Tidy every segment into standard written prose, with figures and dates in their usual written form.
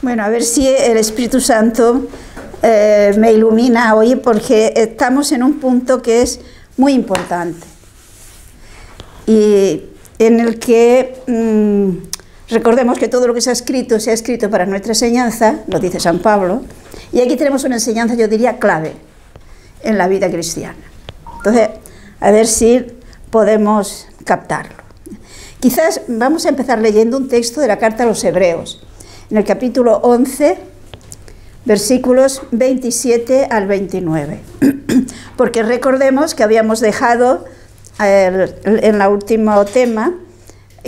Bueno, a ver si el Espíritu Santo me ilumina hoy, porque estamos en un punto que es muy importante y en el que recordemos que todo lo que se ha escrito para nuestra enseñanza, lo dice San Pablo, y aquí tenemos una enseñanza, yo diría, clave en la vida cristiana. Entonces, a ver si podemos captarlo. Quizás vamos a empezar leyendo un texto de la carta a los Hebreos, en el capítulo 11, versículos 27 al 29. Porque recordemos que habíamos dejado en el último tema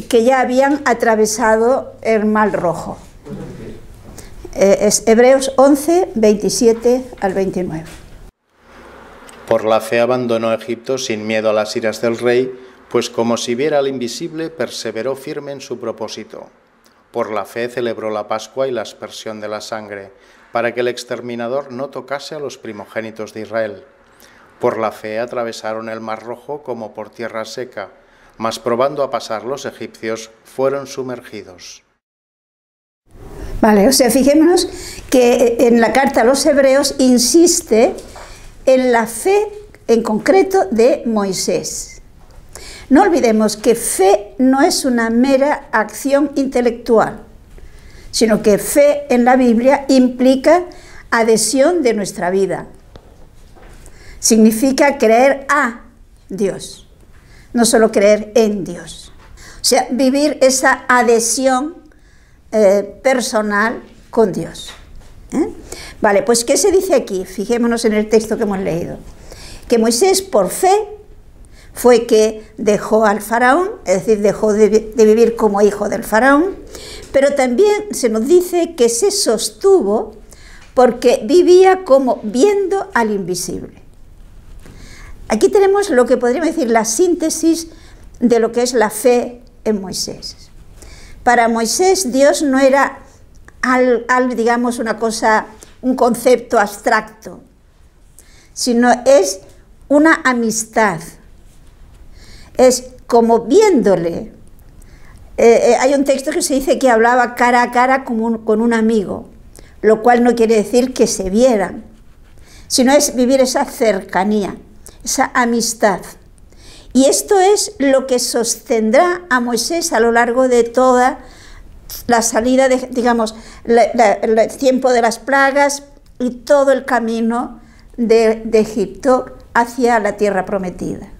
que ya habían atravesado el Mar Rojo. Es Hebreos 11, 27 al 29. Por la fe abandonó Egipto sin miedo a las iras del rey, pues como si viera al invisible, perseveró firme en su propósito. Por la fe celebró la Pascua y la aspersión de la sangre, para que el exterminador no tocase a los primogénitos de Israel. Por la fe atravesaron el Mar Rojo como por tierra seca, mas probando a pasar los egipcios, fueron sumergidos. Vale, o sea, fijémonos que en la carta a los Hebreos insiste en la fe en concreto de Moisés. No olvidemos que fe no es una mera acción intelectual, sino que fe en la Biblia implica adhesión de nuestra vida. Significa creer a Dios, no solo creer en Dios. O sea, vivir esa adhesión personal con Dios. Vale, pues ¿qué se dice aquí? Fijémonos en el texto que hemos leído. Que Moisés, por fe, fue que dejó al faraón, es decir, dejó de vivir como hijo del faraón, pero también se nos dice que se sostuvo porque vivía como viendo al invisible. Aquí tenemos lo que podríamos decir la síntesis de lo que es la fe en Moisés. Para Moisés Dios no era digamos una cosa, un concepto abstracto, sino es una amistad. Es como viéndole. Hay un texto que se dice que hablaba cara a cara con un amigo, lo cual no quiere decir que se vieran, sino es vivir esa cercanía, esa amistad. Y esto es lo que sostendrá a Moisés a lo largo de toda la salida, digamos, el tiempo de las plagas y todo el camino de Egipto hacia la tierra prometida.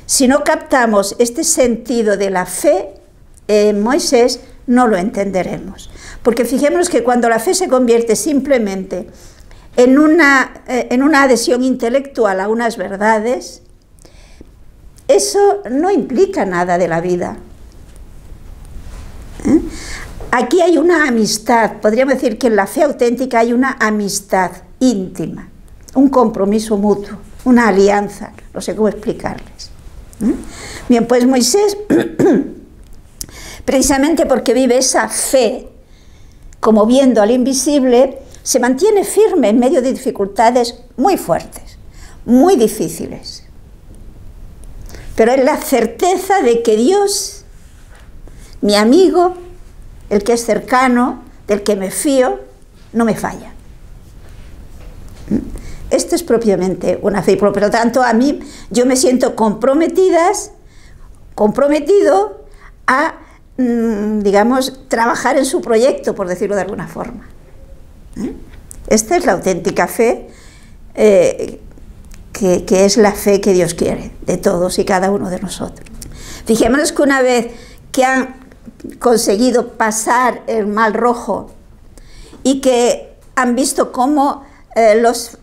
Si no captamos este sentido de la fe en Moisés, no lo entenderemos. Porque fijémonos que cuando la fe se convierte simplemente en una adhesión intelectual a unas verdades, eso no implica nada de la vida. Aquí hay una amistad, podríamos decir que en la fe auténtica hay una amistad íntima, un compromiso mutuo, una alianza, no sé cómo explicarles. Bien, pues Moisés, precisamente porque vive esa fe, como viendo al invisible, se mantiene firme en medio de dificultades muy fuertes, muy difíciles. Pero es la certeza de que Dios, mi amigo, el que es cercano, del que me fío, no me falla. Esto es propiamente una fe, por lo tanto a mí yo me siento comprometido a, digamos, trabajar en su proyecto, por decirlo de alguna forma. Esta es la auténtica fe, que es la fe que Dios quiere de todos y cada uno de nosotros. Fijémonos que una vez que han conseguido pasar el Mar Rojo y que han visto cómo los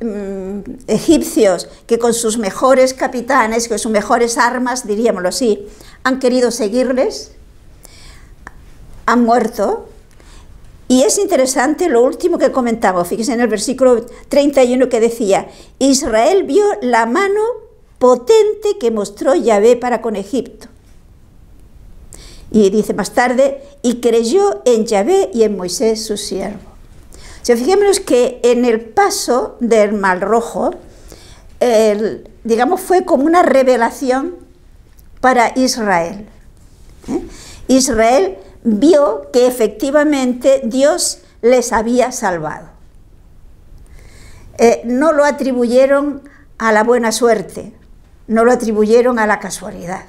egipcios, que con sus mejores capitanes, con sus mejores armas, diríamoslo así, han querido seguirles, han muerto. Y es interesante lo último que comentamos, fíjense en el versículo 31 que decía: Israel vio la mano potente que mostró Yahvé para con Egipto. Y dice más tarde, y creyó en Yahvé y en Moisés su siervo. O sea, fijémonos que en el paso del Mar Rojo, digamos, fue como una revelación para Israel. Israel vio que efectivamente Dios les había salvado. No lo atribuyeron a la buena suerte, no lo atribuyeron a la casualidad,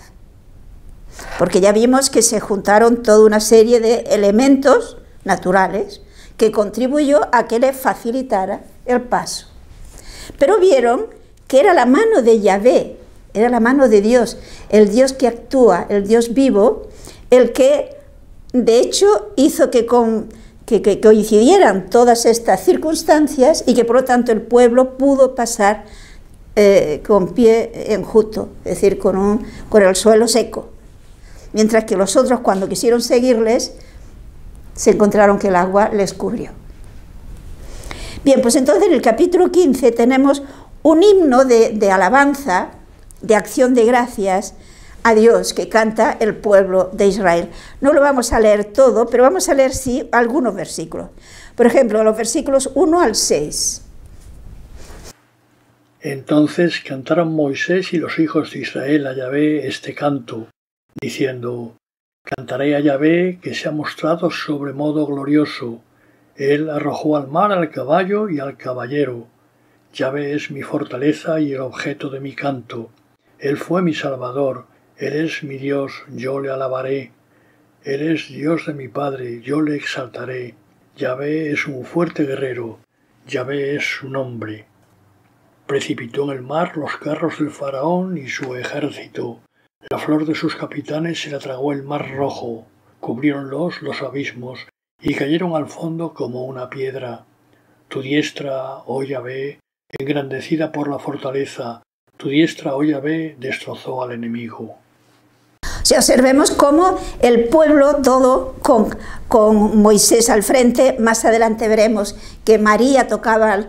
porque ya vimos que se juntaron toda una serie de elementos naturales que contribuyó a que les facilitara el paso. Pero vieron que era la mano de Yahvé, era la mano de Dios, el Dios que actúa, el Dios vivo, el que de hecho hizo que coincidieran todas estas circunstancias y que por lo tanto el pueblo pudo pasar con pie enjuto, es decir, con el suelo seco, mientras que los otros, cuando quisieron seguirles, se encontraron que el agua les cubrió. Bien, pues entonces en el capítulo 15 tenemos un himno de alabanza, de acción de gracias a Dios que canta el pueblo de Israel. No lo vamos a leer todo, pero vamos a leer sí algunos versículos. Por ejemplo, los versículos 1 al 6. Entonces cantaron Moisés y los hijos de Israel a Yahvé este canto, diciendo: Cantaré a Yahvé, que se ha mostrado sobremodo glorioso. Él arrojó al mar al caballo y al caballero. Yahvé es mi fortaleza y el objeto de mi canto. Él fue mi salvador, Él es mi Dios, yo le alabaré. Él es Dios de mi Padre, yo le exaltaré. Yahvé es un fuerte guerrero, Yahvé es su nombre. Precipitó en el mar los carros del faraón y su ejército. La flor de sus capitanes se la tragó el mar rojo. Cubriéronlos los abismos y cayeron al fondo como una piedra. Tu diestra, oh Yahvé, engrandecida por la fortaleza, tu diestra, oh Yahvé, destrozó al enemigo. O sea, observemos cómo el pueblo todo con Moisés al frente. Más adelante veremos que María tocaba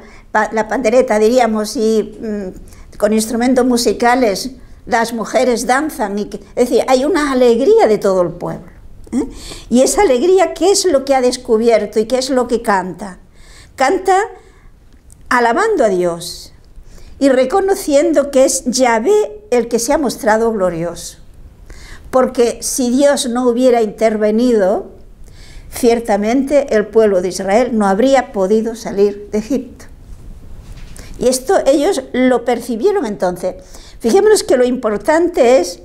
la pandereta, diríamos, y con instrumentos musicales las mujeres danzan. Es decir, hay una alegría de todo el pueblo. Y esa alegría, ¿qué es lo que ha descubierto y qué es lo que canta? Canta alabando a Dios y reconociendo que es Yahvé el que se ha mostrado glorioso. Porque si Dios no hubiera intervenido, ciertamente el pueblo de Israel no habría podido salir de Egipto. Y esto ellos lo percibieron entonces. Fijémonos que lo importante es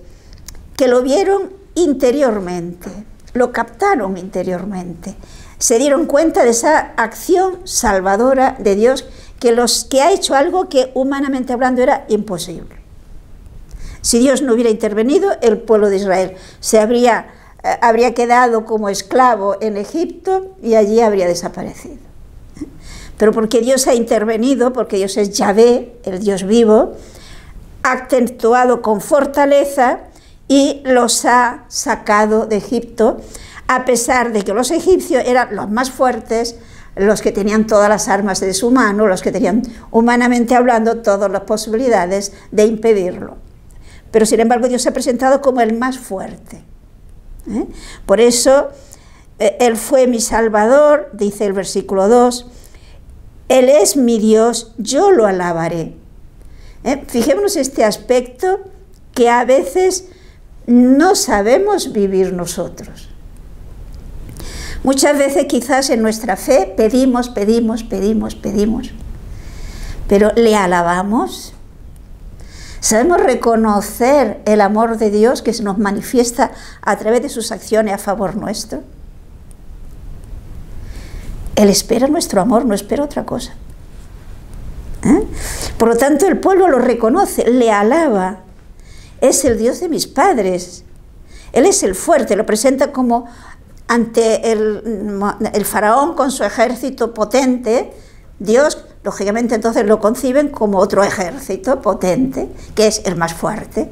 que lo vieron interiormente, lo captaron interiormente, se dieron cuenta de esa acción salvadora de Dios que ha hecho algo que humanamente hablando era imposible. Si Dios no hubiera intervenido, el pueblo de Israel se habría quedado como esclavo en Egipto y allí habría desaparecido. Pero porque Dios ha intervenido, porque Dios es Yahvé, el Dios vivo, ha actuado con fortaleza y los ha sacado de Egipto, a pesar de que los egipcios eran los más fuertes, los que tenían todas las armas de su mano, los que tenían, humanamente hablando, todas las posibilidades de impedirlo. Pero sin embargo Dios se ha presentado como el más fuerte. Por eso, Él fue mi Salvador, dice el versículo 2, Él es mi Dios, yo lo alabaré. Fijémonos este aspecto que a veces no sabemos vivir nosotros. Muchas veces quizás en nuestra fe pedimos, pero ¿le alabamos? ¿Sabemos reconocer el amor de Dios que se nos manifiesta a través de sus acciones a favor nuestro? Él espera nuestro amor, no espera otra cosa. Por lo tanto, el pueblo lo reconoce, le alaba. Es el Dios de mis padres. Él es el fuerte, lo presenta como ante el faraón con su ejército potente. Dios, lógicamente, entonces lo conciben como otro ejército potente, que es el más fuerte,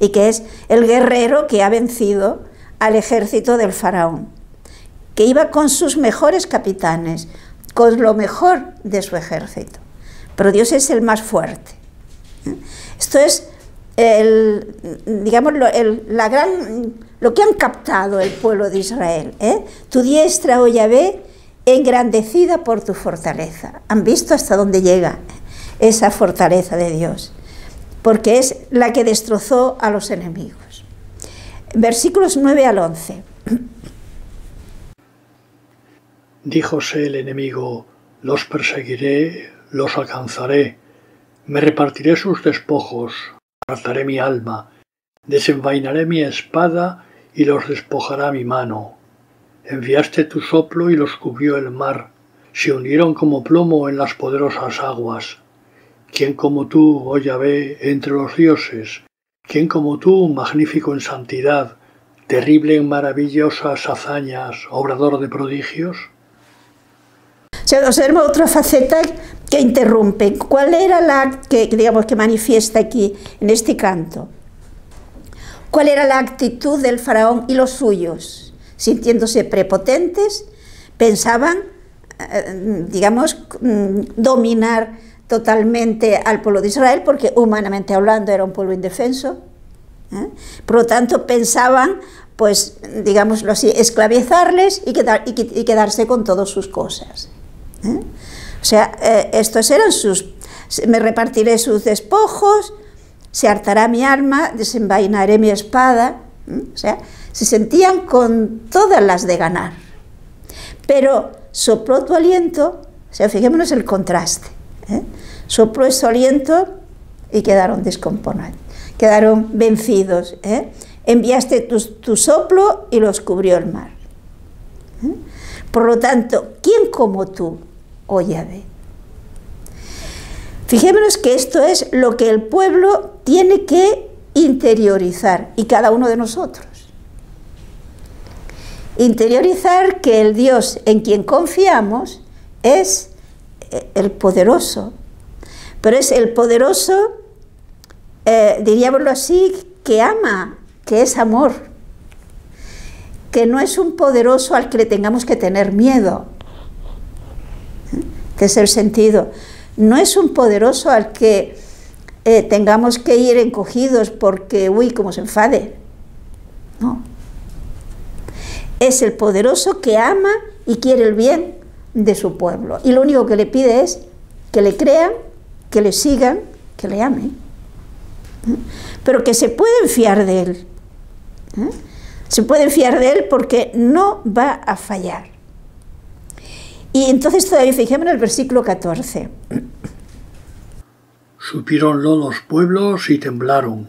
y que es el guerrero que ha vencido al ejército del faraón, que iba con sus mejores capitanes, con lo mejor de su ejército. Pero Dios es el más fuerte. Esto es digamos, lo que han captado el pueblo de Israel. Tu diestra, oh Yahvé, engrandecida por tu fortaleza. Han visto hasta dónde llega esa fortaleza de Dios, porque es la que destrozó a los enemigos. Versículos 9 al 11. Díjose el enemigo: los perseguiré, los alcanzaré, me repartiré sus despojos, apartaré mi alma, desenvainaré mi espada y los despojará mi mano. Enviaste tu soplo y los cubrió el mar, se hundieron como plomo en las poderosas aguas. ¿Quién como tú, oh Yahvé, entre los dioses? ¿Quién como tú, magnífico en santidad, terrible en maravillosas hazañas, obrador de prodigios? Se observa otra faceta que interrumpe. ¿Cuál era la que, digamos, que manifiesta aquí en este canto? ¿Cuál era la actitud del faraón y los suyos? Sintiéndose prepotentes, pensaban, digamos, dominar totalmente al pueblo de Israel, porque humanamente hablando era un pueblo indefenso. Por lo tanto, pensaban, pues, digámoslo así, esclavizarles y quedarse con todas sus cosas. O sea, estos eran me repartiré sus despojos, se hartará mi arma, desenvainaré mi espada. O sea, se sentían con todas las de ganar. Pero sopló tu aliento, o sea, fijémonos el contraste. Sopló su aliento y quedaron descompuestos, quedaron vencidos. Enviaste tu soplo y los cubrió el mar. Por lo tanto, ¿quién como tú, oh Yahvé? Fijémonos que esto es lo que el pueblo tiene que interiorizar, y cada uno de nosotros. Interiorizar que el Dios en quien confiamos es el poderoso, pero es el poderoso, diríamoslo así, que ama, que es amor, que no es un poderoso al que le tengamos que tener miedo, que es el sentido. No es un poderoso al que tengamos que ir encogidos porque, uy, como se enfade. No. Es el poderoso que ama y quiere el bien de su pueblo. Y lo único que le pide es que le crean, que le sigan, que le amen. Pero que se pueden fiar de él. Se pueden fiar de él porque no va a fallar. Y entonces todavía fijémonos en el versículo 14. Supiéronlo los pueblos y temblaron.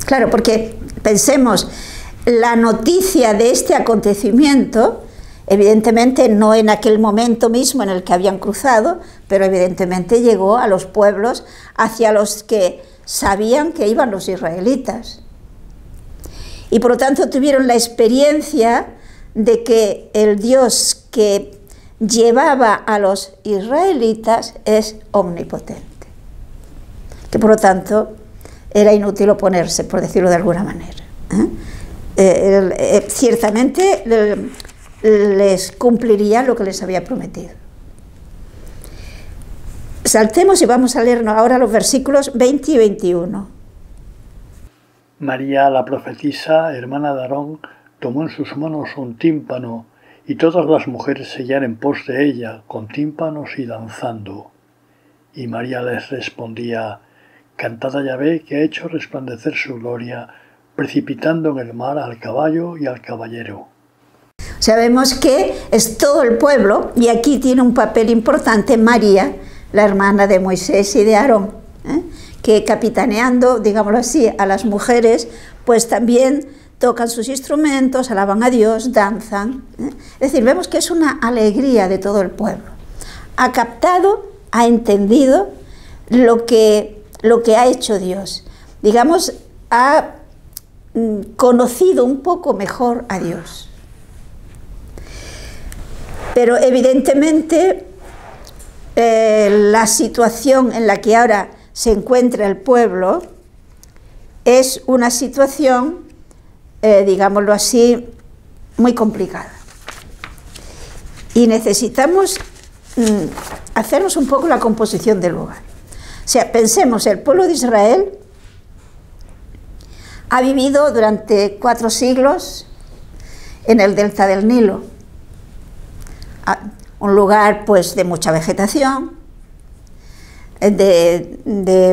Claro, porque pensemos, la noticia de este acontecimiento, evidentemente no en aquel momento mismo en el que habían cruzado, pero evidentemente llegó a los pueblos hacia los que sabían que iban los israelitas. Y por lo tanto tuvieron la experiencia de que el Dios que llevaba a los israelitas es omnipotente, que por lo tanto era inútil oponerse, por decirlo de alguna manera. Ciertamente les cumpliría lo que les había prometido. Saltemos y vamos a leer ahora los versículos 20 y 21. María, la profetisa, hermana de Aarón, tomó en sus manos un tímpano, y todas las mujeres seguían en pos de ella, con tímpanos y danzando. Y María les respondía: Cantad a Yahvé, que ha hecho resplandecer su gloria, precipitando en el mar al caballo y al caballero. Sabemos que es todo el pueblo, y aquí tiene un papel importante María, la hermana de Moisés y de Aarón, que capitaneando, digámoslo así, a las mujeres, pues también tocan sus instrumentos, alaban a Dios, danzan. Es decir, vemos que es una alegría de todo el pueblo. Ha captado, ha entendido lo que ha hecho Dios. Digamos, ha conocido un poco mejor a Dios. Pero evidentemente la situación en la que ahora se encuentra el pueblo es una situación, digámoslo así, muy complicada. Y necesitamos hacernos un poco la composición del lugar. O sea, pensemos, el pueblo de Israel ha vivido durante 4 siglos en el delta del Nilo, un lugar pues de mucha vegetación, de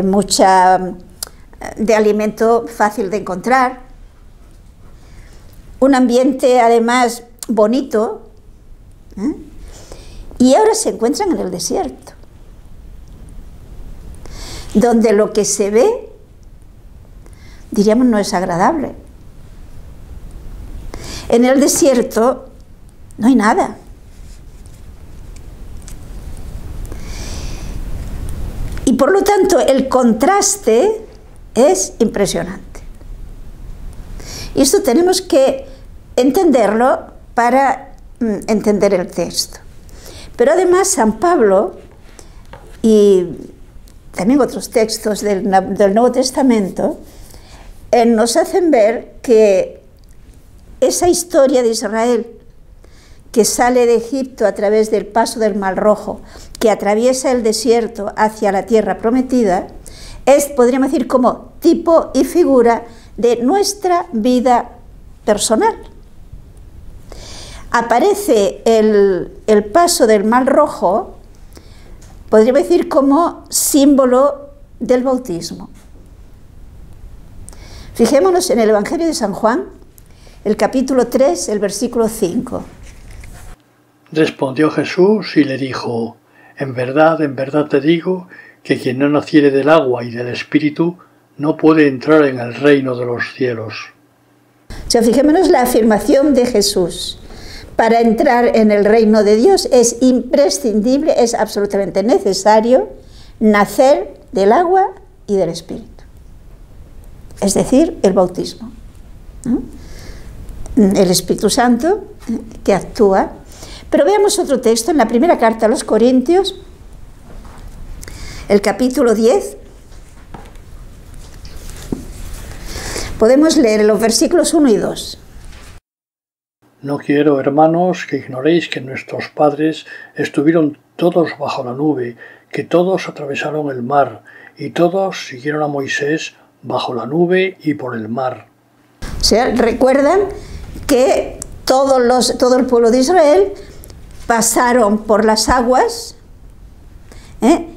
alimento fácil de encontrar, un ambiente además bonito, y ahora se encuentran en el desierto, donde lo que se ve, diríamos, no es agradable. En el desierto no hay nada. Y por lo tanto el contraste es impresionante. Y esto tenemos que entenderlo para entender el texto. Pero además San Pablo y también otros textos del Nuevo Testamento nos hacen ver que esa historia de Israel que sale de Egipto a través del paso del Mar Rojo, que atraviesa el desierto hacia la tierra prometida, es, podríamos decir, como tipo y figura de nuestra vida personal. Aparece el paso del Mar Rojo, podríamos decir, como símbolo del bautismo. Fijémonos en el Evangelio de San Juan, el capítulo 3, el versículo 5. Respondió Jesús y le dijo: en verdad te digo, que quien no naciere del agua y del Espíritu no puede entrar en el reino de los cielos. O sea, fijémonos la afirmación de Jesús. Para entrar en el reino de Dios es imprescindible, es absolutamente necesario nacer del agua y del Espíritu. Es decir, el bautismo, ¿no? El Espíritu Santo que actúa. Pero veamos otro texto en la primera carta a los Corintios, el capítulo 10. Podemos leer los versículos 1 y 2. No quiero, hermanos, que ignoréis que nuestros padres estuvieron todos bajo la nube, que todos atravesaron el mar, y todos siguieron a Moisés bajo la nube y por el mar. O sea, recuerdan que todo el pueblo de Israel pasaron por las aguas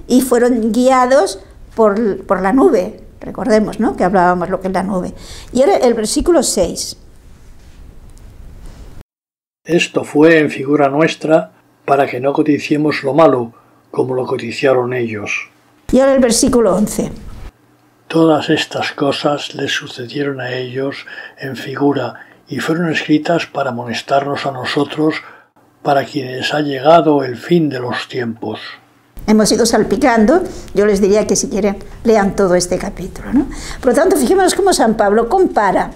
y fueron guiados por la nube. Recordemos, ¿no?, que hablábamos lo que es la nube. Y ahora el versículo 6. Esto fue en figura nuestra, para que no codiciemos lo malo, como lo codiciaron ellos. Y ahora el versículo 11. Todas estas cosas les sucedieron a ellos en figura, y fueron escritas para amonestarnos a nosotros, para quienes ha llegado el fin de los tiempos. Hemos ido salpicando, yo les diría que si quieren lean todo este capítulo, ¿no? Por lo tanto, fijémonos cómo San Pablo compara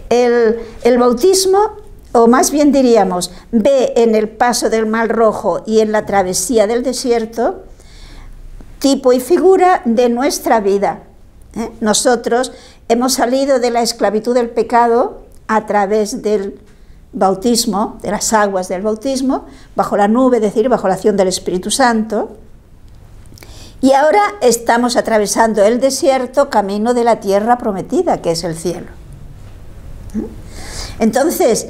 el bautismo, o más bien diríamos, ve en el paso del Mar Rojo y en la travesía del desierto, tipo y figura de nuestra vida. Nosotros hemos salido de la esclavitud del pecado a través del bautismo, de las aguas del bautismo, bajo la nube, es decir, bajo la acción del Espíritu Santo, y ahora estamos atravesando el desierto camino de la tierra prometida, que es el cielo. Entonces,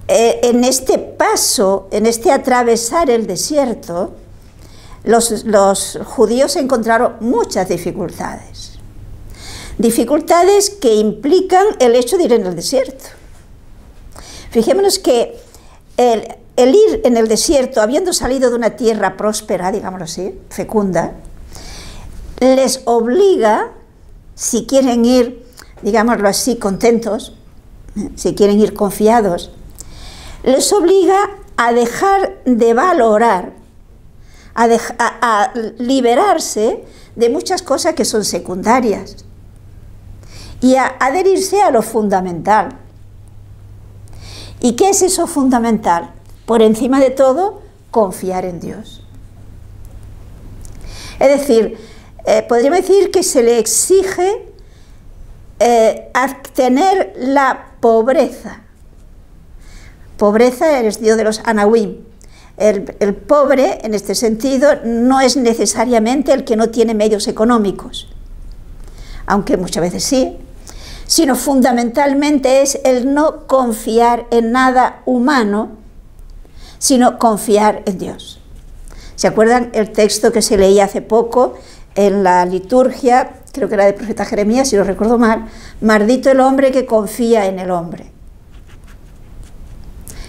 en este paso, en este atravesar el desierto, los judíos encontraron muchas dificultades. Dificultades que implican el hecho de ir en el desierto. Fijémonos que el ir en el desierto, habiendo salido de una tierra próspera, digámoslo así, fecunda, les obliga, si quieren ir, digámoslo así, contentos, si quieren ir confiados, les obliga a dejar de valorar, a liberarse de muchas cosas que son secundarias y a adherirse a lo fundamental. ¿Y qué es eso fundamental? Por encima de todo, confiar en Dios. Es decir, podríamos decir que se le exige tener la pobreza. Pobreza en el sentido de los anahuim. El pobre, en este sentido, no es necesariamente el que no tiene medios económicos, aunque muchas veces sí, sino fundamentalmente es el no confiar en nada humano, sino confiar en Dios. ¿Se acuerdan el texto que se leía hace poco en la liturgia? Creo que era del profeta Jeremías, si lo recuerdo mal. Maldito el hombre que confía en el hombre.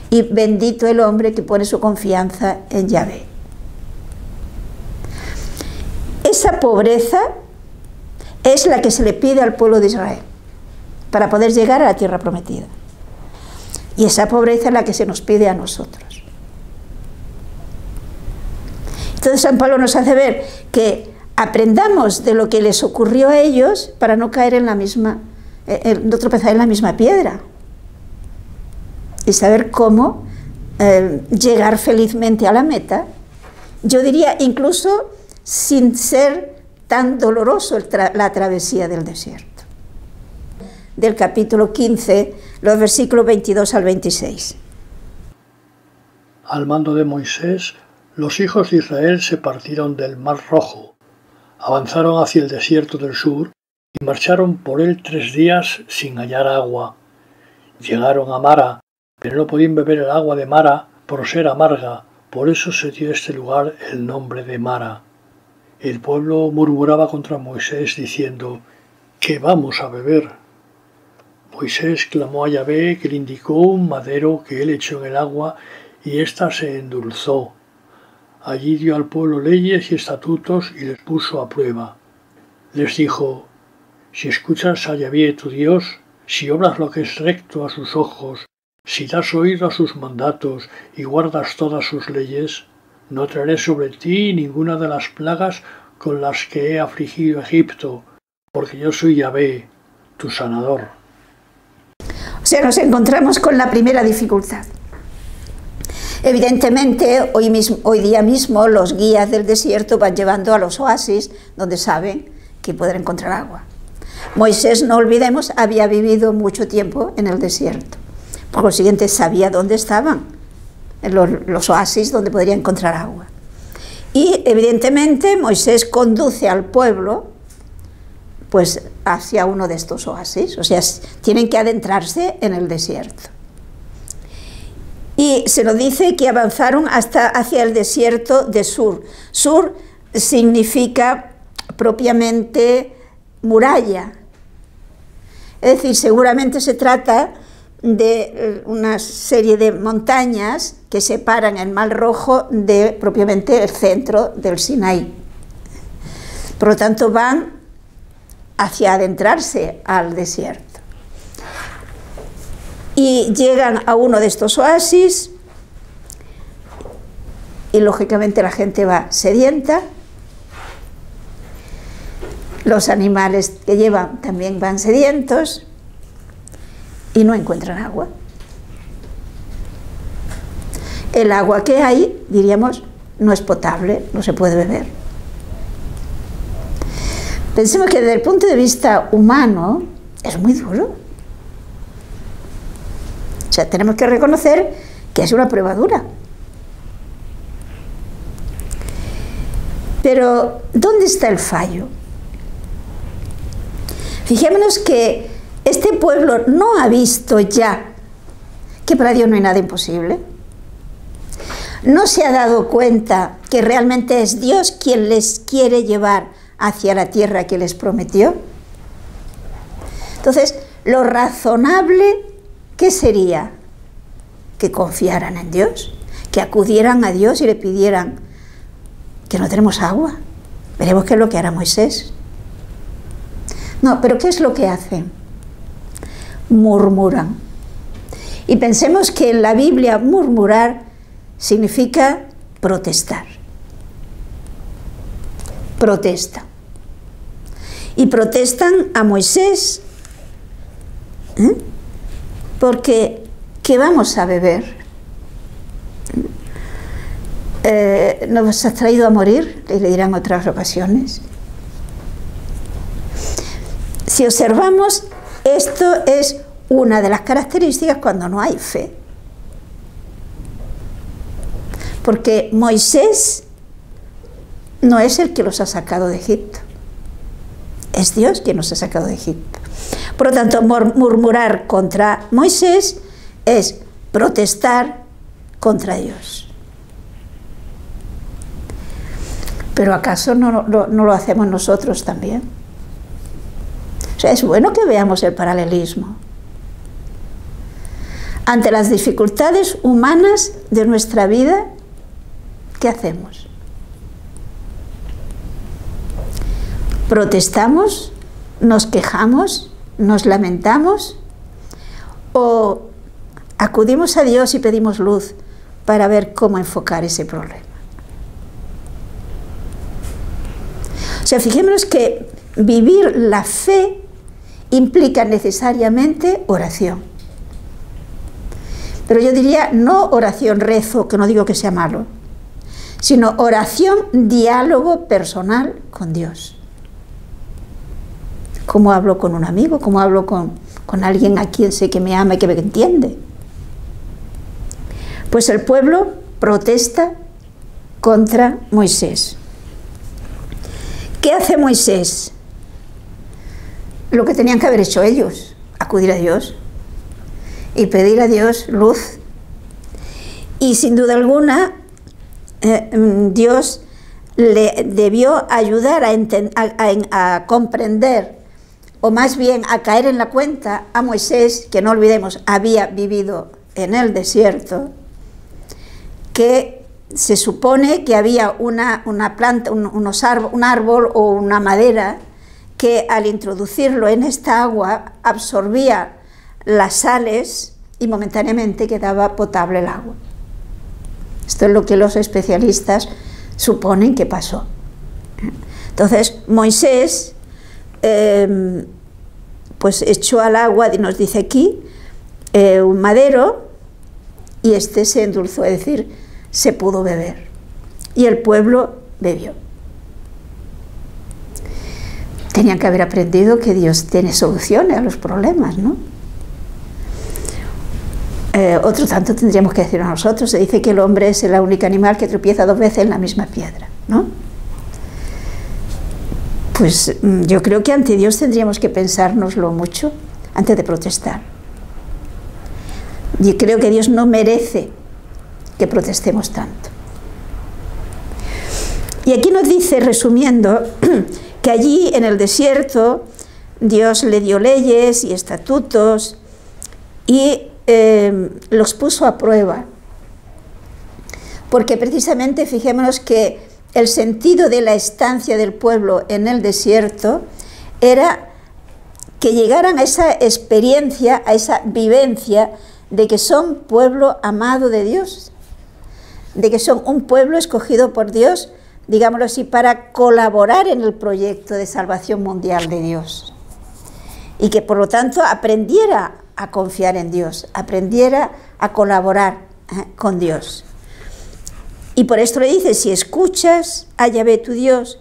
Y bendito el hombre que pone su confianza en Yahvé. Esa pobreza es la que se le pide al pueblo de Israel para poder llegar a la tierra prometida. Y esa pobreza es la que se nos pide a nosotros. Entonces San Pablo nos hace ver que aprendamos de lo que les ocurrió a ellos para no caer en la misma, no tropezar en la misma piedra. Y saber cómo llegar felizmente a la meta, yo diría incluso sin ser tan doloroso la travesía del desierto. Del capítulo 15, los versículos 22 al 26. Al mando de Moisés, los hijos de Israel se partieron del Mar Rojo, avanzaron hacia el desierto del sur y marcharon por él 3 días sin hallar agua. Llegaron a Mara, pero no podían beber el agua de Mara por ser amarga, por eso se dio a este lugar el nombre de Mara. El pueblo murmuraba contra Moisés diciendo: ¿qué vamos a beber? Moisés clamó a Yahvé, que le indicó un madero que él echó en el agua y ésta se endulzó. Allí dio al pueblo leyes y estatutos y les puso a prueba. Les dijo: si escuchas a Yahvé tu Dios, si obras lo que es recto a sus ojos, si das oído a sus mandatos y guardas todas sus leyes, no traeré sobre ti ninguna de las plagas con las que he afligido a Egipto, porque yo soy Yahvé, tu sanador. O sea, nos encontramos con la primera dificultad. Evidentemente, hoy día mismo los guías del desierto van llevando a los oasis donde saben que pueden encontrar agua. Moisés, no olvidemos, había vivido mucho tiempo en el desierto. Por consiguiente, sabía dónde estaban los oasis donde podría encontrar agua. Y evidentemente Moisés conduce al pueblo pues hacia uno de estos oasis, o sea, tienen que adentrarse en el desierto. Y se nos dice que avanzaron hacia el desierto de Sur. Sur significa propiamente muralla, es decir, seguramente se trata de una serie de montañas que separan el Mar Rojo de propiamente el centro del Sinaí. Por lo tanto, van hacia adentrarse al desierto. Y llegan a uno de estos oasis y lógicamente la gente va sedienta. Los animales que llevan también van sedientos. Y no encuentran agua. El agua que hay, diríamos, no es potable, no se puede beber. Pensemos que desde el punto de vista humano es muy duro. O sea, tenemos que reconocer que es una prueba dura. Pero, ¿dónde está el fallo? Fijémonos que este pueblo no ha visto ya que para Dios no hay nada imposible. No se ha dado cuenta que realmente es Dios quien les quiere llevar hacia la tierra que les prometió. Entonces, lo razonable, ¿qué sería? Que confiaran en Dios, que acudieran a Dios y le pidieran que no tenemos agua. Veremos qué es lo que hará Moisés. No, pero ¿qué es lo que hacen? Murmuran. Y pensemos que en la Biblia murmurar significa protestar. Protesta. Y protestan a Moisés porque ¿qué vamos a beber? ¿Nos has traído a morir? Le dirán otras ocasiones. Si observamos, esto es una de las características cuando no hay fe. Porque Moisés no es el que los ha sacado de Egipto. Es Dios quien nos ha sacado de Egipto. Por lo tanto, murmurar contra Moisés es protestar contra Dios. ¿Pero acaso no lo hacemos nosotros también? O sea, es bueno que veamos el paralelismo. ante las dificultades humanas de nuestra vida, ¿qué hacemos? ¿Protestamos? ¿Nos quejamos? ¿Nos lamentamos? ¿O acudimos a Dios y pedimos luz para ver cómo enfocar ese problema? O sea, fijémonos que vivir la fe implica necesariamente oración. Pero yo diría no oración rezo, que no digo que sea malo, sino oración, diálogo personal con Dios. ¿Cómo hablo con un amigo? ¿Cómo hablo con alguien a quien sé que me ama y que me entiende? Pues el pueblo protesta contra Moisés. ¿Qué hace Moisés? Lo que tenían que haber hecho ellos, acudir a Dios y pedir a Dios luz. Y sin duda alguna, Dios le debió ayudar a comprender, o más bien a caer en la cuenta a Moisés, que no olvidemos, había vivido en el desierto, que se supone que había una planta, un árbol o una madera que al introducirlo en esta agua absorbía las sales y momentáneamente quedaba potable el agua. Esto es lo que los especialistas suponen que pasó. Entonces Moisés pues echó al agua, nos dice aquí, un madero, y este se endulzó, es decir, se pudo beber. Y el pueblo bebió. Tenían que haber aprendido que Dios tiene soluciones a los problemas, ¿no? Otro tanto tendríamos que decir a nosotros. Se dice que el hombre es el único animal que tropieza 2 veces en la misma piedra, ¿no? Pues yo creo que ante Dios tendríamos que pensárnoslo mucho antes de protestar. Yo creo que Dios no merece que protestemos tanto. Y aquí nos dice, resumiendo, que allí en el desierto Dios le dio leyes y estatutos y los puso a prueba. Porque precisamente fijémonos que el sentido de la estancia del pueblo en el desierto era que llegaran a esa experiencia, a esa vivencia de que son pueblo amado de Dios, de que son un pueblo escogido por Dios, digámoslo así, para colaborar en el proyecto de salvación mundial de Dios. Y que por lo tanto aprendiera a confiar en Dios, aprendiera a colaborar con Dios. Y por esto le dice, si escuchas a Yahvé tu Dios,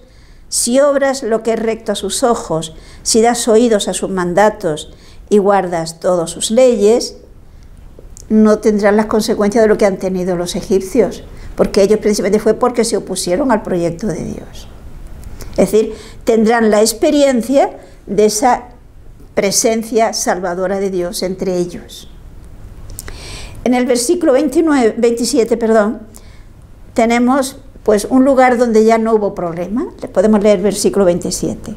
si obras lo que es recto a sus ojos, si das oídos a sus mandatos y guardas todas sus leyes, no tendrán las consecuencias de lo que han tenido los egipcios, porque ellos precisamente fue porque se opusieron al proyecto de Dios. Es decir, tendrán la experiencia de esa presencia salvadora de Dios entre ellos. En el versículo 27, tenemos pues un lugar donde ya no hubo problema. Podemos leer el versículo 27.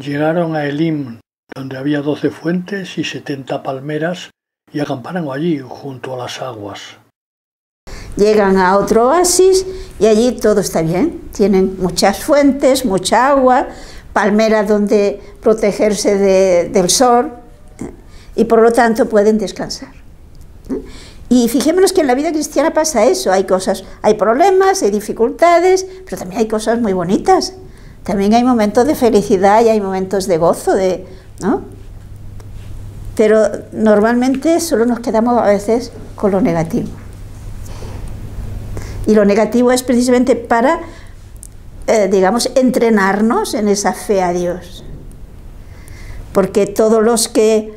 Llegaron a Elim, donde había 12 fuentes y 70 palmeras, y acamparon allí junto a las aguas. Llegan a otro oasis y allí todo está bien. Tienen muchas fuentes, mucha agua, palmeras donde protegerse del sol, y por lo tanto pueden descansar. Y fijémonos que en la vida cristiana pasa eso, hay cosas, hay problemas, hay dificultades, pero también hay cosas muy bonitas. También hay momentos de felicidad y hay momentos de gozo, ¿no? Pero normalmente solo nos quedamos a veces con lo negativo. Y lo negativo es precisamente para, digamos, entrenarnos en esa fe a Dios. Porque todos los que,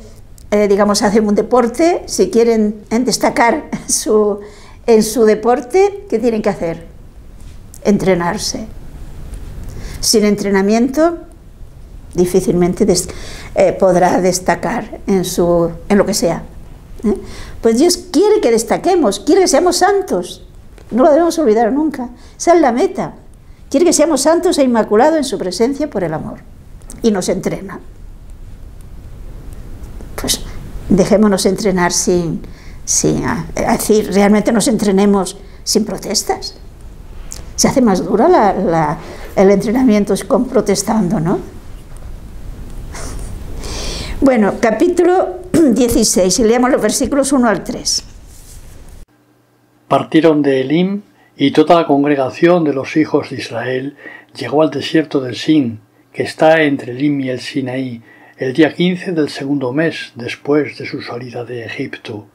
digamos, hacen un deporte, si quieren destacar en su deporte, ¿qué tienen que hacer? Entrenarse. Sin entrenamiento, difícilmente podrá destacar en lo que sea. Pues Dios quiere que destaquemos, quiere que seamos santos. No lo debemos olvidar nunca. Esa es la meta. Quiere que seamos santos e inmaculados en su presencia por el amor. Y nos entrena. Pues Dejémonos entrenar sin decir, realmente nos entrenemos sin protestas. Se hace más dura el entrenamiento con protestando, ¿no? Bueno, capítulo 16, y leamos los versículos 1 al 3. Partieron de Elim, y toda la congregación de los hijos de Israel llegó al desierto del Sin, que está entre Elim y el Sinaí, el día 15 del segundo mes después de su salida de Egipto.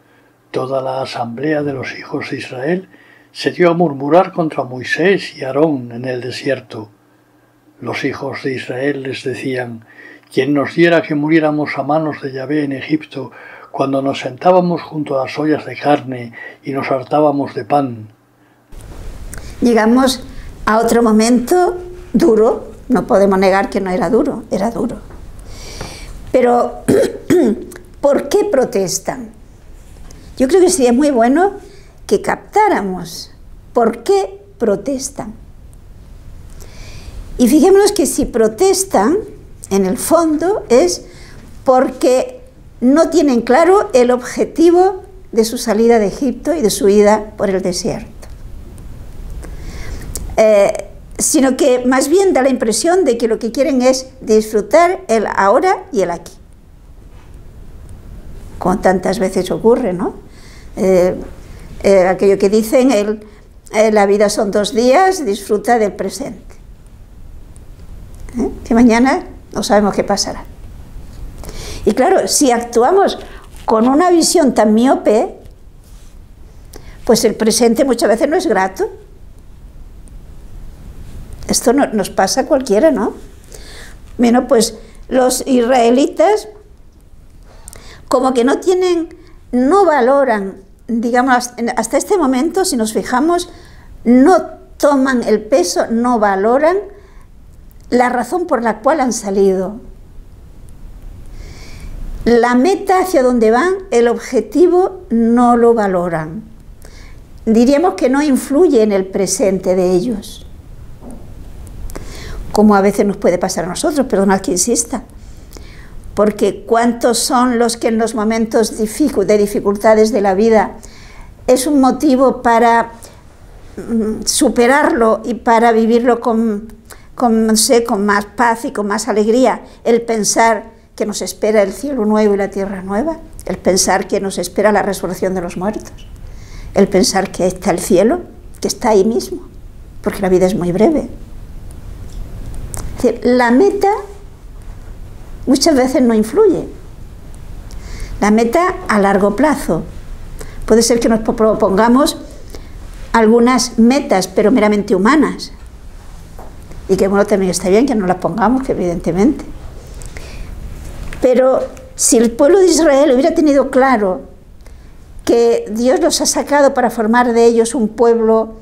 Toda la asamblea de los hijos de Israel se dio a murmurar contra Moisés y Aarón en el desierto. Los hijos de Israel les decían: ¿Quién nos diera que muriéramos a manos de Yahvé en Egipto, cuando nos sentábamos junto a las ollas de carne y nos hartábamos de pan? Llegamos a otro momento duro, no podemos negar que no era duro, era duro. Pero, ¿por qué protestan? Yo creo que sería muy bueno que captáramos por qué protestan. Y fijémonos que si protestan, en el fondo es porque no tienen claro el objetivo de su salida de Egipto y de su ida por el desierto. Sino que más bien da la impresión de que lo que quieren es disfrutar el ahora y el aquí. Como tantas veces ocurre, ¿no? Aquello que dicen, la vida son 2 días, disfruta del presente. Que mañana no sabemos qué pasará. Y claro, si actuamos con una visión tan miope, pues el presente muchas veces no es grato. Esto nos pasa a cualquiera, ¿no? Bueno, pues los israelitas como que no valoran, digamos, hasta este momento, si nos fijamos, no toman el peso, no valoran la razón por la cual han salido. La meta hacia donde van, el objetivo, no lo valoran. Diríamos que no influye en el presente de ellos, como a veces nos puede pasar a nosotros, perdonad que insista, porque ¿cuántos son los que en los momentos de dificultades de la vida es un motivo para superarlo y para vivirlo con más paz y con más alegría, el pensar que nos espera el cielo nuevo y la tierra nueva, el pensar que nos espera la resurrección de los muertos, el pensar que está el cielo, que está ahí mismo, porque la vida es muy breve. Es decir, la meta muchas veces no influye. La meta a largo plazo. Puede ser que nos propongamos algunas metas, pero meramente humanas. Y que bueno, también está bien que no las pongamos, que evidentemente. Pero si el pueblo de Israel hubiera tenido claro que Dios los ha sacado para formar de ellos un pueblo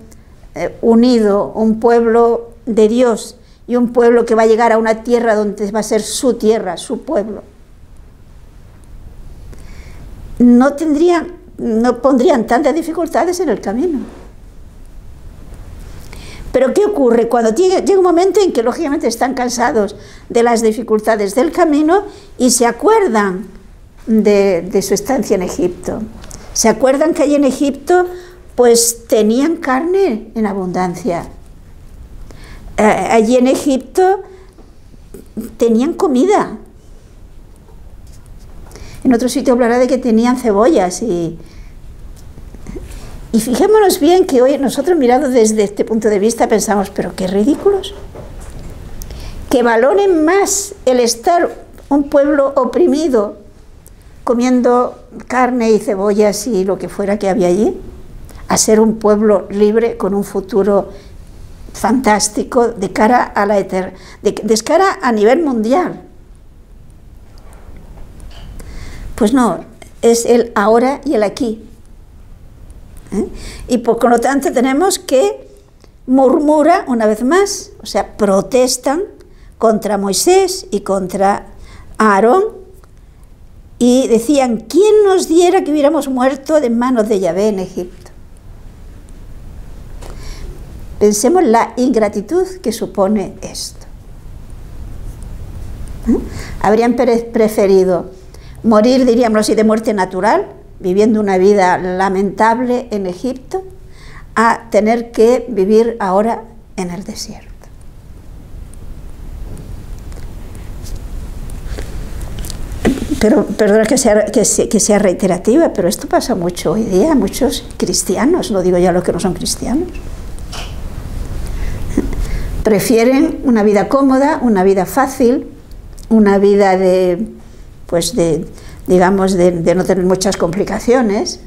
unido, un pueblo de Dios, y un pueblo que va a llegar a una tierra donde va a ser su tierra, su pueblo, no pondrían tantas dificultades en el camino. Pero ¿qué ocurre? Cuando llega un momento en que lógicamente están cansados de las dificultades del camino y se acuerdan de su estancia en Egipto. Se acuerdan que allí en Egipto pues tenían carne en abundancia. Allí en Egipto tenían comida. En otro sitio hablará de que tenían cebollas y fijémonos bien que hoy nosotros mirado desde este punto de vista pensamos, pero qué ridículos. Que valoren más el estar un pueblo oprimido comiendo carne y cebollas y lo que fuera que había allí, a ser un pueblo libre con un futuro fantástico de cara a la de cara a nivel mundial. Pues no, es el ahora y el aquí. Y por lo tanto tenemos que murmura una vez más, o sea, protestan contra Moisés y contra Aarón y decían, ¿quién nos diera que hubiéramos muerto de manos de Yahvé en Egipto? Pensemos la ingratitud que supone esto. Habrían preferido morir, diríamos así, de muerte natural, viviendo una vida lamentable en Egipto, a tener que vivir ahora en el desierto. Pero perdona que sea reiterativa, pero esto pasa mucho hoy día a muchos cristianos, no digo ya los que no son cristianos. Prefieren una vida cómoda, una vida fácil, una vida de no tener muchas complicaciones,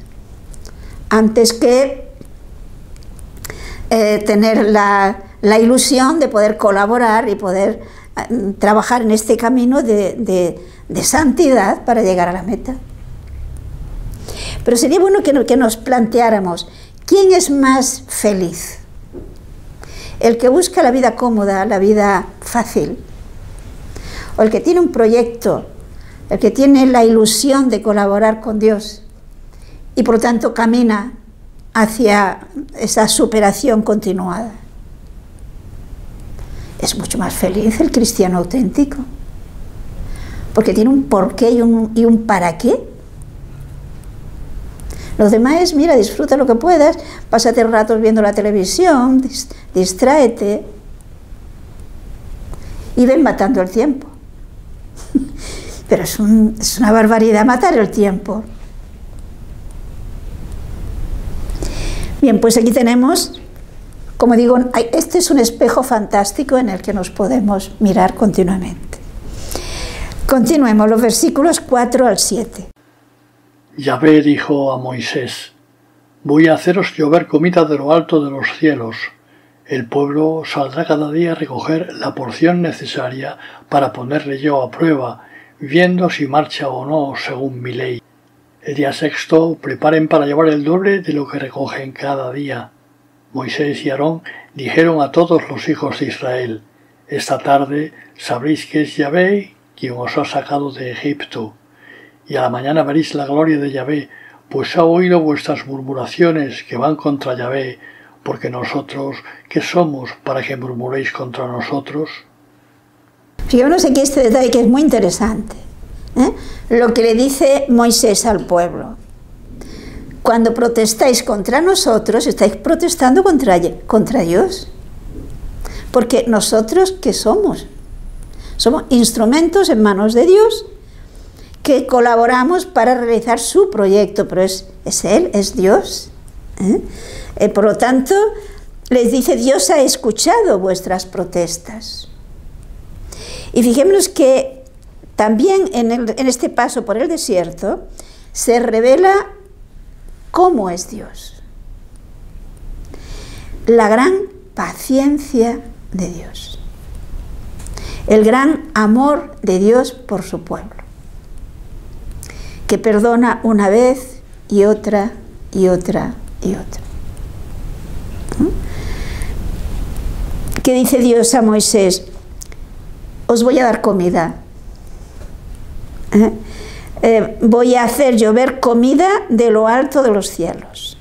antes que tener la ilusión de poder colaborar y poder trabajar en este camino de santidad para llegar a la meta. Pero sería bueno que nos planteáramos, ¿quién es más feliz? ¿El que busca la vida cómoda, la vida fácil? ¿O el que tiene un proyecto, el que tiene la ilusión de colaborar con Dios y por lo tanto camina hacia esa superación continuada? Es mucho más feliz el cristiano auténtico, porque tiene un porqué y un para qué. Los demás, mira, disfruta lo que puedas, pásate ratos viendo la televisión, distráete y ven matando el tiempo. Pero es una barbaridad matar el tiempo. Bien, pues aquí tenemos, como digo, este es un espejo fantástico en el que nos podemos mirar continuamente. Continuemos los versículos 4 al 7. Yahvé dijo a Moisés: voy a haceros llover comida de lo alto de los cielos. El pueblo saldrá cada día a recoger la porción necesaria para ponerle yo a prueba, viendo si marcha o no según mi ley. El día sexto preparen para llevar el doble de lo que recogen cada día. Moisés y Aarón dijeron a todos los hijos de Israel: esta tarde sabréis que es Yahvé quien os ha sacado de Egipto. Y a la mañana veréis la gloria de Yahvé, pues ha oído vuestras murmuraciones que van contra Yahvé, porque nosotros, ¿qué somos para que murmuréis contra nosotros? Fijaos aquí este detalle que es muy interesante, lo que le dice Moisés al pueblo. Cuando protestáis contra nosotros, estáis protestando contra Dios. Porque nosotros, ¿qué somos? Somos instrumentos en manos de Dios que colaboramos para realizar su proyecto, pero es Él, es Dios. Por lo tanto, les dice, Dios ha escuchado vuestras protestas. Y fijémonos que también en este paso por el desierto se revela cómo es Dios. La gran paciencia de Dios. El gran amor de Dios por su pueblo, que perdona una vez y otra y otra y otra. ¿Qué dice Dios a Moisés? Os voy a dar comida. Voy a hacer llover comida de lo alto de los cielos.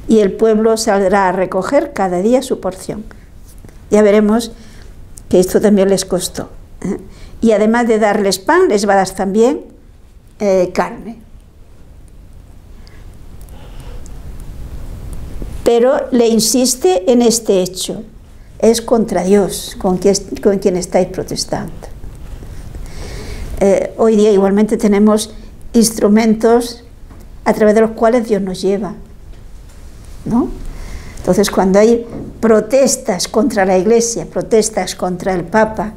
Y el pueblo saldrá a recoger cada día su porción. Ya veremos que esto también les costó. Y además de darles pan, les va a dar también carne. Pero le insiste en este hecho. Es contra Dios con quien estáis protestando. Hoy día igualmente tenemos instrumentos a través de los cuales Dios nos lleva, ¿no? Entonces, cuando hay protestas contra la Iglesia, protestas contra el Papa,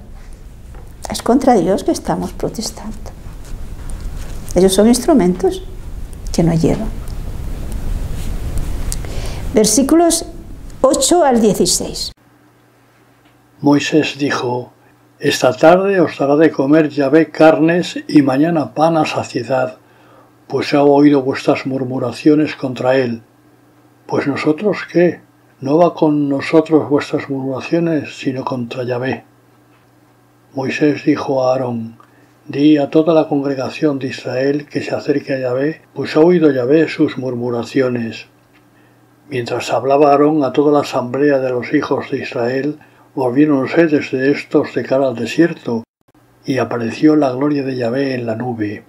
es contra Dios que estamos protestando. Ellos son instrumentos que nos llevan. Versículos 8 al 16. Moisés dijo: esta tarde os dará de comer Yahvé carnes y mañana pan a saciedad, pues ha oído vuestras murmuraciones contra él. Pues nosotros, ¿qué? No va con nosotros vuestras murmuraciones, sino contra Yahvé. Moisés dijo a Aarón: di a toda la congregación de Israel que se acerque a Yahvé, pues ha oído Yahvé sus murmuraciones. Mientras hablaba Aarón a toda la asamblea de los hijos de Israel, volviéronse desde estos de cara al desierto, y apareció la gloria de Yahvé en la nube.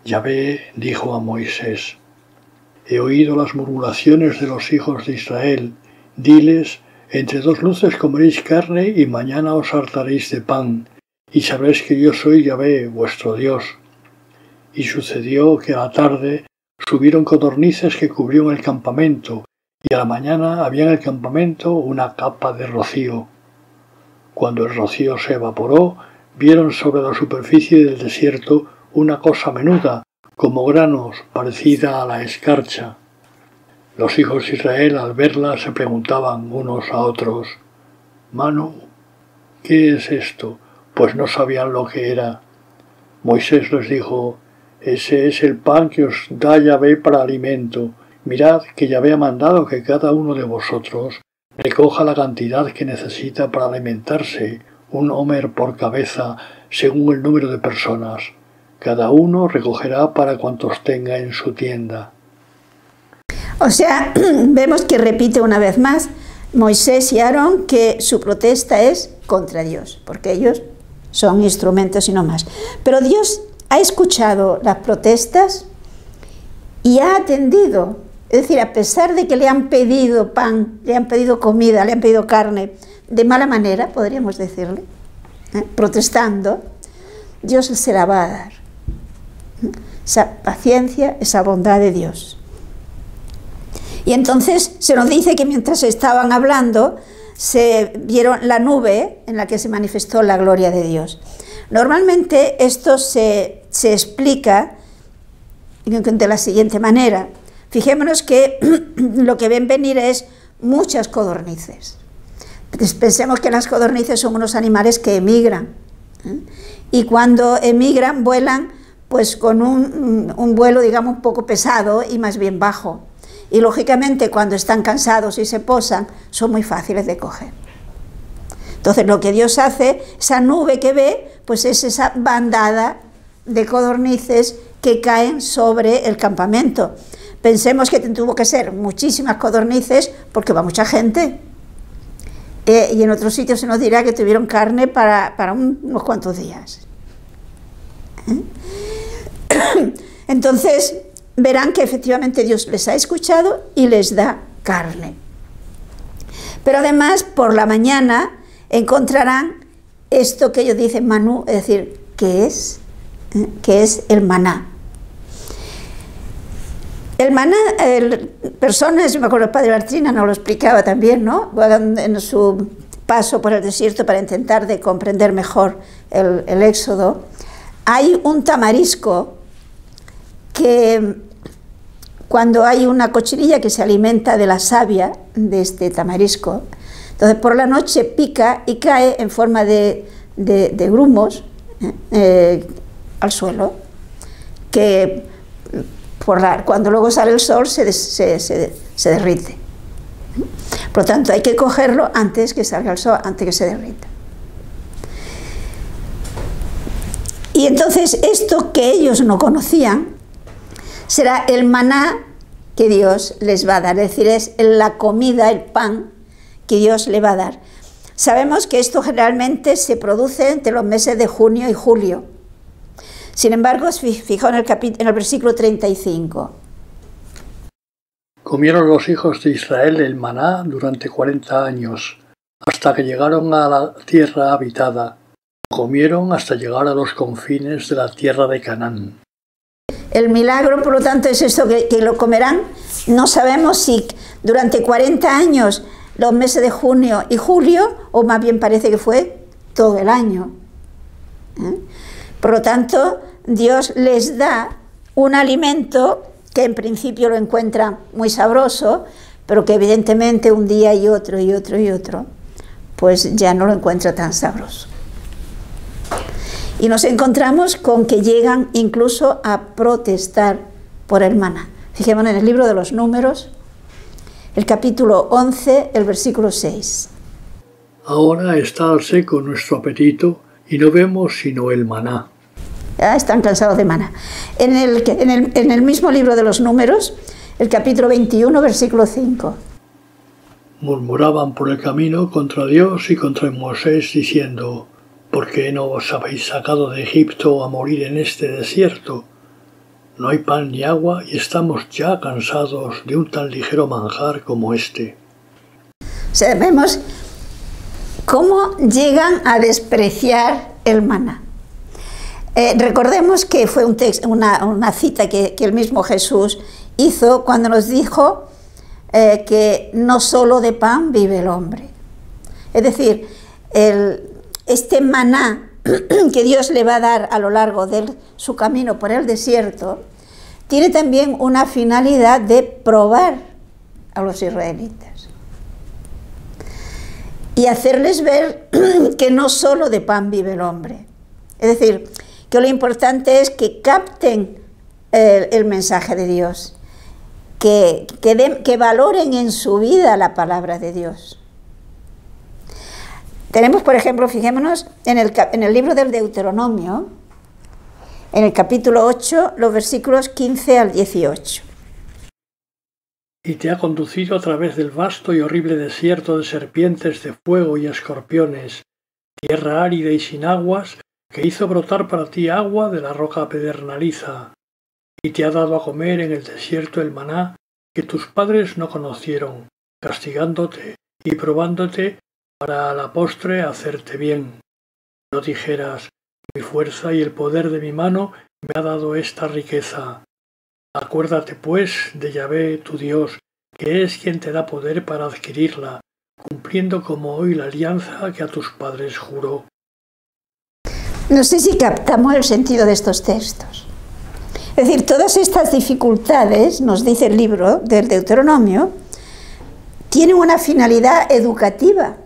Yahvé dijo a Moisés: he oído las murmuraciones de los hijos de Israel. Diles: entre dos luces comeréis carne y mañana os hartaréis de pan, y sabréis que yo soy Yahvé, vuestro Dios. Y sucedió que a la tarde subieron codornices que cubrieron el campamento, y a la mañana había en el campamento una capa de rocío. Cuando el rocío se evaporó, vieron sobre la superficie del desierto una cosa menuda, como granos, parecida a la escarcha. Los hijos de Israel al verla se preguntaban unos a otros: Manu, ¿qué es esto? Pues no sabían lo que era. Moisés les dijo: ese es el pan que os da Yahvé para alimento. Mirad que Yahvé ha mandado que cada uno de vosotros recoja la cantidad que necesita para alimentarse, 1 homer por cabeza, según el número de personas. Cada uno recogerá para cuantos tenga en su tienda. O sea, vemos que repite una vez más Moisés y Aarón que su protesta es contra Dios, porque ellos son instrumentos y no más. Pero Dios ha escuchado las protestas y ha atendido. Es decir, a pesar de que le han pedido pan, le han pedido comida, le han pedido carne, de mala manera, podríamos decirle, protestando, Dios se la va a dar. Esa paciencia, esa bondad de Dios. Y entonces se nos dice que mientras estaban hablando, se vieron la nube en la que se manifestó la gloria de Dios. Normalmente esto se explica de la siguiente manera. Fijémonos que lo que ven venir es muchas codornices. Pensemos que las codornices son unos animales que emigran, y cuando emigran vuelan pues con un vuelo, digamos, un poco pesado y más bien bajo. Y lógicamente cuando están cansados y se posan son muy fáciles de coger. Entonces lo que Dios hace, esa nube que ve, pues es esa bandada de codornices que caen sobre el campamento. Pensemos que tuvo que ser muchísimas codornices porque va mucha gente. Y en otros sitios se nos dirá que tuvieron carne para unos cuantos días. Entonces verán que efectivamente Dios les ha escuchado y les da carne. Pero además por la mañana encontrarán esto que ellos dicen manú, es decir, que es el maná. El maná, personas, me acuerdo el padre Bartrina nos lo explicaba también, ¿no? En su paso por el desierto para intentar de comprender mejor el Éxodo. Hay un tamarisco que cuando hay una cochinilla que se alimenta de la savia de este tamarisco, entonces por la noche pica y cae en forma de grumos al suelo, que cuando luego sale el sol se derrite. Por lo tanto hay que cogerlo antes que salga el sol, antes que se derrita. Y entonces esto que ellos no conocían será el maná que Dios les va a dar, es decir, es la comida, el pan que Dios le va a dar. Sabemos que esto generalmente se produce entre los meses de junio y julio. Sin embargo, fijaos en el versículo 35. Comieron los hijos de Israel el maná durante 40 años, hasta que llegaron a la tierra habitada. Comieron hasta llegar a los confines de la tierra de Canaán. El milagro, por lo tanto, es esto que lo comerán. No sabemos si durante 40 años, los meses de junio y julio, o más bien parece que fue todo el año. Por lo tanto, Dios les da un alimento que en principio lo encuentran muy sabroso, pero que evidentemente un día y otro, pues ya no lo encuentra tan sabroso. Y nos encontramos con que llegan incluso a protestar por el maná. Fijémonos en el libro de los Números, el capítulo 11, el versículo 6. Ahora está al seco nuestro apetito y no vemos sino el maná. Ya están cansados de maná. En el mismo libro de los Números, el capítulo 21, versículo 5. Murmuraban por el camino contra Dios y contra Moisés, diciendo: ¿por qué no os habéis sacado de Egipto a morir en este desierto? No hay pan ni agua y estamos ya cansados de un tan ligero manjar como este. O sea, vemos cómo llegan a despreciar el maná. Recordemos que fue una cita que el mismo Jesús hizo cuando nos dijo que no solo de pan vive el hombre. Es decir, este maná que Dios le va a dar a lo largo de su camino por el desierto, tiene también una finalidad de probar a los israelitas y hacerles ver que no solo de pan vive el hombre. Es decir, que lo importante es que capten el mensaje de Dios, que valoren en su vida la palabra de Dios. Tenemos, por ejemplo, fijémonos en el libro del Deuteronomio, en el capítulo 8, los versículos 15 al 18. Y te ha conducido a través del vasto y horrible desierto de serpientes de fuego y escorpiones, tierra árida y sin aguas, que hizo brotar para ti agua de la roca pedernaliza, y te ha dado a comer en el desierto el maná que tus padres no conocieron, castigándote y probándote para a la postre hacerte bien. No dijeras, mi fuerza y el poder de mi mano me ha dado esta riqueza. Acuérdate pues de Yahvé tu Dios, que es quien te da poder para adquirirla, cumpliendo como hoy la alianza que a tus padres juró. No sé si captamos el sentido de estos textos. Es decir, todas estas dificultades, nos dice el libro del Deuteronomio, tienen una finalidad educativa,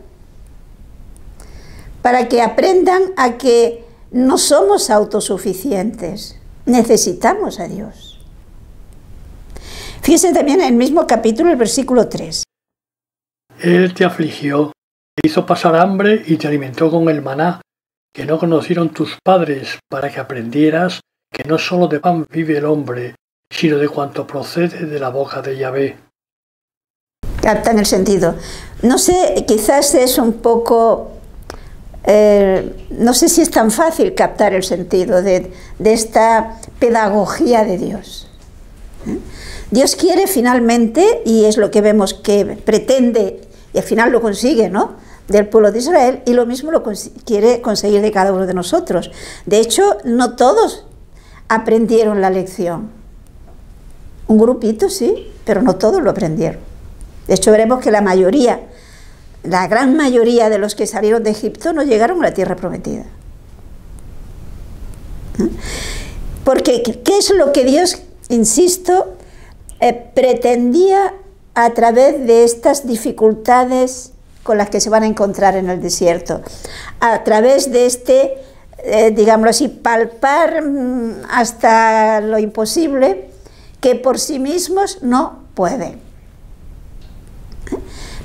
para que aprendan a que no somos autosuficientes, necesitamos a Dios. Fíjense también en el mismo capítulo, el versículo 3. Él te afligió, te hizo pasar hambre y te alimentó con el maná, que no conocieron tus padres, para que aprendieras que no solo de pan vive el hombre, sino de cuanto procede de la boca de Yahvé. Captan el sentido. No sé, quizás es un poco... no sé si es tan fácil captar el sentido de esta pedagogía de Dios. Dios quiere finalmente, y es lo que vemos que pretende, y al final lo consigue, ¿no?, del pueblo de Israel, y lo mismo lo quiere conseguir de cada uno de nosotros. De hecho, no todos aprendieron la lección. Un grupito sí, pero no todos lo aprendieron. De hecho, veremos que la gran mayoría de los que salieron de Egipto no llegaron a la tierra prometida. Porque, ¿qué es lo que Dios, insisto, pretendía a través de estas dificultades con las que se van a encontrar en el desierto? A través de digámoslo así, palpar hasta lo imposible, que por sí mismos no pueden.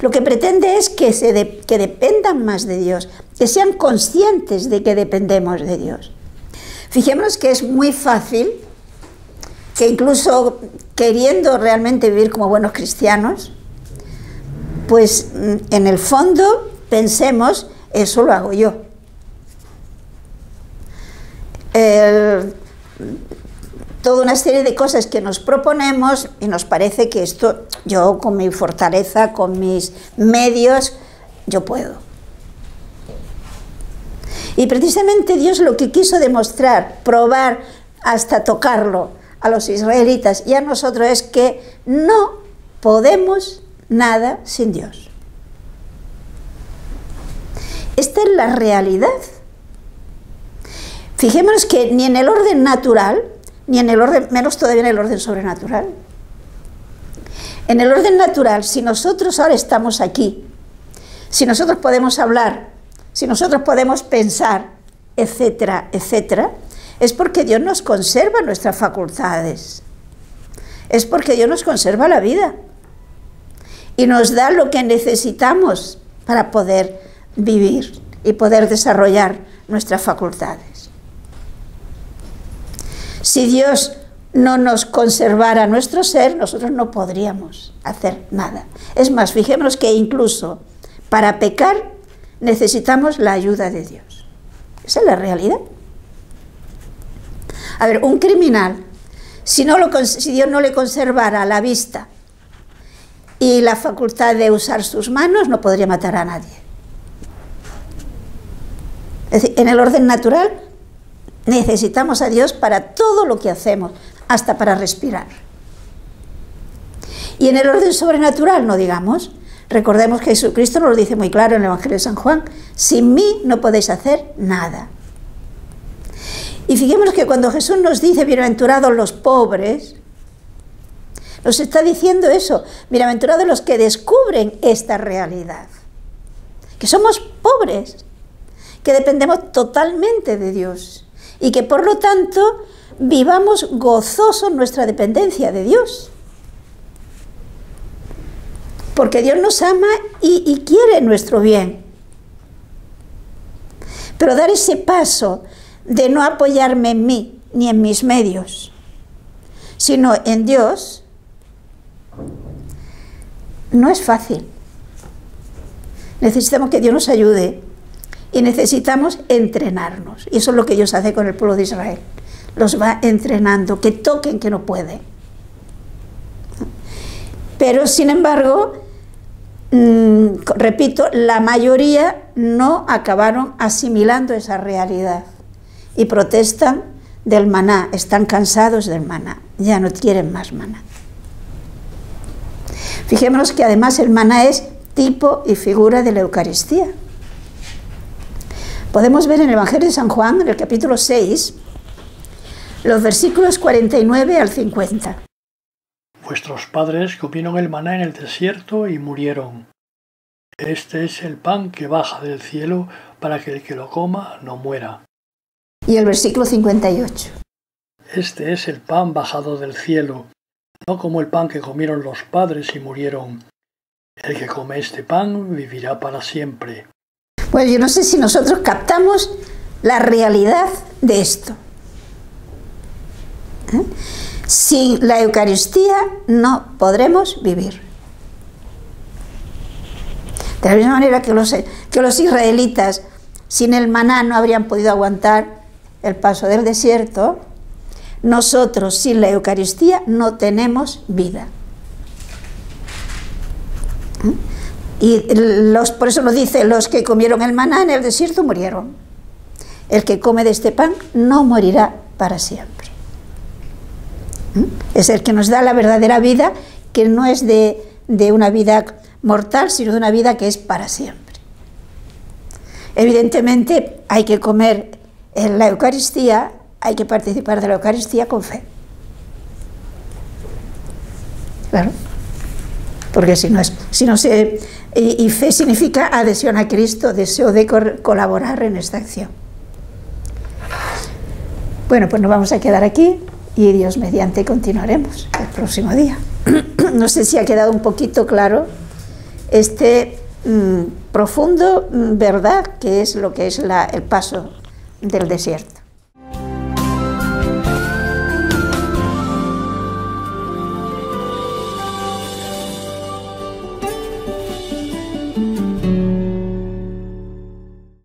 Lo que pretende es que dependan más de Dios, que sean conscientes de que dependemos de Dios. Fijémonos que es muy fácil que incluso queriendo realmente vivir como buenos cristianos, pues en el fondo pensemos, eso lo hago yo. Toda una serie de cosas que nos proponemos y nos parece que esto, yo con mi fortaleza, con mis medios, yo puedo. Y precisamente Dios lo que quiso demostrar, probar hasta tocarlo a los israelitas y a nosotros es que no podemos nada sin Dios. Esta es la realidad. Fijémonos que ni en el orden natural, ni en el orden, menos todavía en el orden sobrenatural. En el orden natural, si nosotros ahora estamos aquí, si nosotros podemos hablar, si nosotros podemos pensar, etcétera, etcétera, es porque Dios nos conserva nuestras facultades. Es porque Dios nos conserva la vida y nos da lo que necesitamos para poder vivir y poder desarrollar nuestras facultades. Si Dios no nos conservara nuestro ser, nosotros no podríamos hacer nada. Es más, fijémonos que incluso para pecar necesitamos la ayuda de Dios. Esa es la realidad. A ver, un criminal, si Dios no le conservara la vista y la facultad de usar sus manos, no podría matar a nadie. Es decir, en el orden natural necesitamos a Dios para todo lo que hacemos, hasta para respirar. Y en el orden sobrenatural, no digamos, recordemos que Jesucristo nos lo dice muy claro en el Evangelio de San Juan: sin mí no podéis hacer nada. Y fijémonos que cuando Jesús nos dice bienaventurados los pobres, nos está diciendo eso: bienaventurados los que descubren esta realidad, que somos pobres, que dependemos totalmente de Dios y que por lo tanto vivamos gozosos nuestra dependencia de Dios. Porque Dios nos ama y quiere nuestro bien. Pero dar ese paso de no apoyarme en mí ni en mis medios, sino en Dios, no es fácil. Necesitamos que Dios nos ayude y necesitamos entrenarnos. Y eso es lo que Dios hace con el pueblo de Israel. Los va entrenando, que toquen que no pueden. Pero sin embargo, repito, la mayoría no acabaron asimilando esa realidad y protestan del maná, están cansados del maná, ya no quieren más maná. Fijémonos que además el maná es tipo y figura de la Eucaristía. Podemos ver en el Evangelio de San Juan, en el capítulo 6, los versículos 49 al 50. Vuestros padres comieron el maná en el desierto y murieron. Este es el pan que baja del cielo para que el que lo coma no muera. Y el versículo 58. Este es el pan bajado del cielo, no como el pan que comieron los padres y murieron. El que come este pan vivirá para siempre. Pues yo no sé si nosotros captamos la realidad de esto. Sin la Eucaristía no podremos vivir. De la misma manera que los israelitas sin el maná no habrían podido aguantar el paso del desierto, nosotros sin la Eucaristía no tenemos vida. Y por eso nos dice: los que comieron el maná en el desierto murieron. El que come de este pan no morirá para siempre. Es el que nos da la verdadera vida, que no es de una vida mortal, sino de una vida que es para siempre. Evidentemente hay que comer en la Eucaristía, hay que participar de la Eucaristía con fe. Claro, porque si no se... Y fe significa adhesión a Cristo, deseo de colaborar en esta acción. Bueno, pues nos vamos a quedar aquí y Dios mediante continuaremos el próximo día. No sé si ha quedado un poquito claro este profundo verdad que es lo que es el paso del desierto.